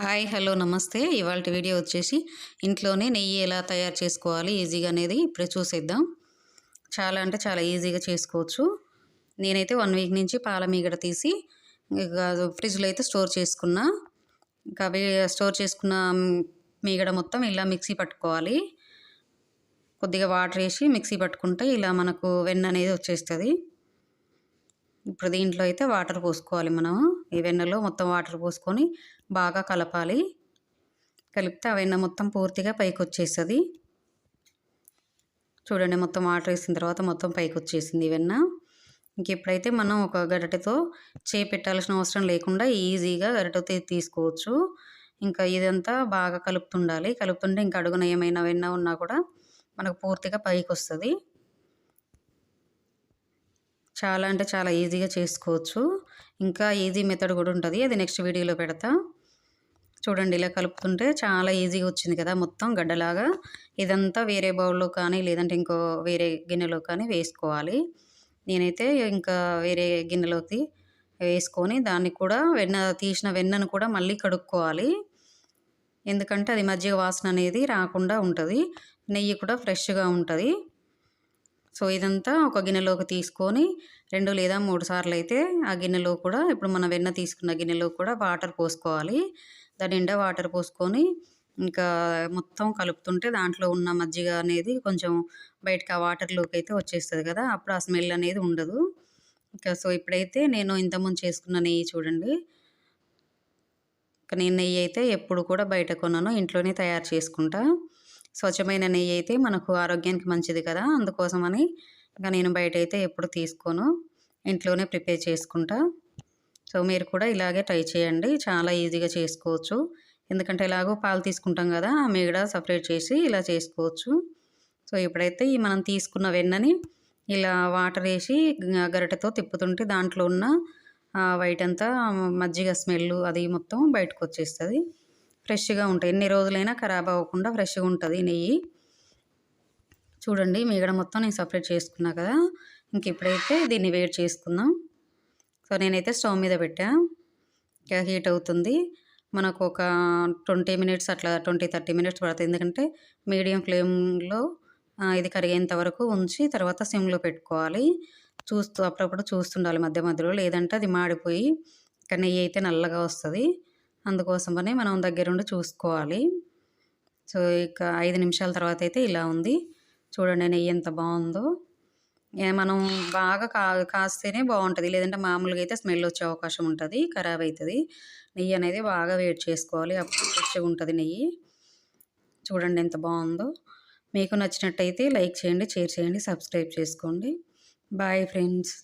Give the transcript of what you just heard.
Hi hello నమస్తే. ఇవాల్టి video వచ్చేసి ఇంట్లోనే నెయ్యి ఎలా తయారు చేసుకోవాలి ఈజీగా అనేది ఇప్పుడే చూసేద్దాం. చాలా అంటే చాలా ఈజీగా చేసుకోవచ్చు. నేనైతే 1 వీక్ నుంచి పాల మీగడ తీసి ఇక ఫ్రిడ్జ్లో అయితే స్టోర్ చేసుకున్నా. ఇంకా అవి స్టోర్ చేసుకున్న మీగడ మొత్తం ఇలా మిక్సీ పట్టుకోవాలి. కొద్దిగా వాటర్ వేసి మిక్సీ పట్టుకుంటే ఇలా మనకు వెన్న అనేది వచ్చేస్తుంది. ఇప్పుడు దీంట్లో అయితే వాటర్ పోసుకోవాలి. మనం ఈ వెన్నలో మొత్తం వాటర్ పోసుకొని బాగా కలపాలి. కలిపితే ఆ వెన్న మొత్తం పూర్తిగా పైకి వచ్చేస్తుంది. చూడండి, మొత్తం వాటర్ వేసిన తర్వాత మొత్తం పైకి వచ్చేసింది వెన్న. ఇంక ఇప్పుడైతే మనం ఒక గరిటెతో చేయి పెట్టాల్సిన అవసరం లేకుండా ఈజీగా గరిటెతో తీసుకోవచ్చు. ఇంకా ఇదంతా బాగా కలుపుతుండాలి. కలుపుతుంటే ఇంకా అడుగున ఏమైనా వెన్న ఉన్నా కూడా మనకు పూర్తిగా పైకి వస్తుంది. చాలా అంటే చాలా ఈజీగా చేసుకోవచ్చు. ఇంకా ఈజీ మెథడ్ కూడా ఉంటుంది, అది నెక్స్ట్ వీడియోలో పెడతా. చూడండి, ఇలా కలుపుతుంటే చాలా ఈజీగా వచ్చింది కదా మొత్తం గడ్డలాగా. ఇదంతా వేరే బౌల్లో కానీ లేదంటే ఇంకో వేరే గిన్నెలో కానీ వేసుకోవాలి. నేనైతే ఇంకా వేరే గిన్నెలోకి వేసుకొని దాన్ని కూడా తీసిన వెన్నను కూడా మళ్ళీ కడుక్కోవాలి. ఎందుకంటే అది మజ్జిగ వాసన అనేది రాకుండా ఉంటుంది. నెయ్యి కూడా ఫ్రెష్గా ఉంటుంది. సో ఇదంతా ఒక గిన్నెలోకి తీసుకొని 2 లేదా 3 సార్లు అయితే ఆ గిన్నెలో కూడా ఇప్పుడు మన వెన్న తీసుకున్న గిన్నెలో కూడా వాటర్ పోసుకోవాలి. దాని నిండా వాటర్ పోసుకొని ఇంకా మొత్తం కలుపుతుంటే దాంట్లో ఉన్న మజ్జిగ అనేది కొంచెం బయటకు ఆ వాటర్లోకి అయితే వచ్చేస్తుంది కదా, అప్పుడు ఆ స్మెల్ అనేది ఉండదు. ఇంకా సో ఇప్పుడైతే నేను ఇంతకుముందు చేసుకున్న నెయ్యి చూడండి. నేను నెయ్యి అయితే ఎప్పుడు కూడా బయట కొనను, ఇంట్లోనే తయారు చేసుకుంటా. స్వచ్ఛమైన నెయ్యి అయితే మనకు ఆరోగ్యానికి మంచిది కదా, అందుకోసమని ఇంకా నేను బయట అయితే ఎప్పుడు తీసుకోను, ఇంట్లోనే ప్రిపేర్ చేసుకుంటా. సో మీరు కూడా ఇలాగే ట్రై చేయండి, చాలా ఈజీగా చేసుకోవచ్చు. ఎందుకంటే ఎలాగో పాలు తీసుకుంటాం కదా, ఆ మీగడ సపరేట్ చేసి ఇలా చేసుకోవచ్చు. సో ఇప్పుడైతే ఈ మనం తీసుకున్న వెన్నని ఇలా వాటర్ వేసి గరిటెతో తిప్పుతుంటే దాంట్లో ఉన్న వైట్ అంతా మజ్జిగ స్మెల్ అది మొత్తం బయటకు వచ్చేస్తుంది. ఫ్రెష్గా ఉంటాయి, ఎన్ని రోజులైనా ఖరాబ్ అవ్వకుండా ఫ్రెష్గా ఉంటుంది నెయ్యి. చూడండి, మీగడ మొత్తం నేను సపరేట్ చేసుకున్నా కదా. ఇంక ఇప్పుడైతే దీన్ని వేడి చేసుకుందాం. సో నేనైతే స్టవ్ మీద పెట్టా, ఇంకా హీట్ అవుతుంది. మనకు ఒక 20 మినిట్స్ అట్లా 20-30 మినిట్స్ పడుతుంది. ఎందుకంటే మీడియం ఫ్లేమ్లో ఇది కరిగేంత వరకు ఉంచి తర్వాత సిమ్లో పెట్టుకోవాలి. అప్పుడప్పుడు చూస్తుండాలి మధ్య మధ్యలో, లేదంటే అది మాడిపోయి ఇంకా నెయ్యి అయితే నల్లగా వస్తుంది. అందుకోసమని మనం దగ్గరుండి చూసుకోవాలి. సో ఇక 5 నిమిషాల తర్వాత అయితే ఇలా ఉంది. చూడండి నెయ్యి ఎంత బాగుందో. మనం బాగా కాస్తేనే బాగుంటుంది, లేదంటే మామూలుగా అయితే స్మెల్ వచ్చే అవకాశం ఉంటుంది, ఖరాబ్ అవుతుంది. నెయ్యి అనేది బాగా వేడి చేసుకోవాలి, అప్పుడు ఫ్రెష్గా ఉంటుంది నెయ్యి. చూడండి ఎంత బాగుందో. మీకు నచ్చినట్టయితే లైక్ చేయండి, షేర్ చేయండి, సబ్స్క్రైబ్ చేసుకోండి. Bye friends.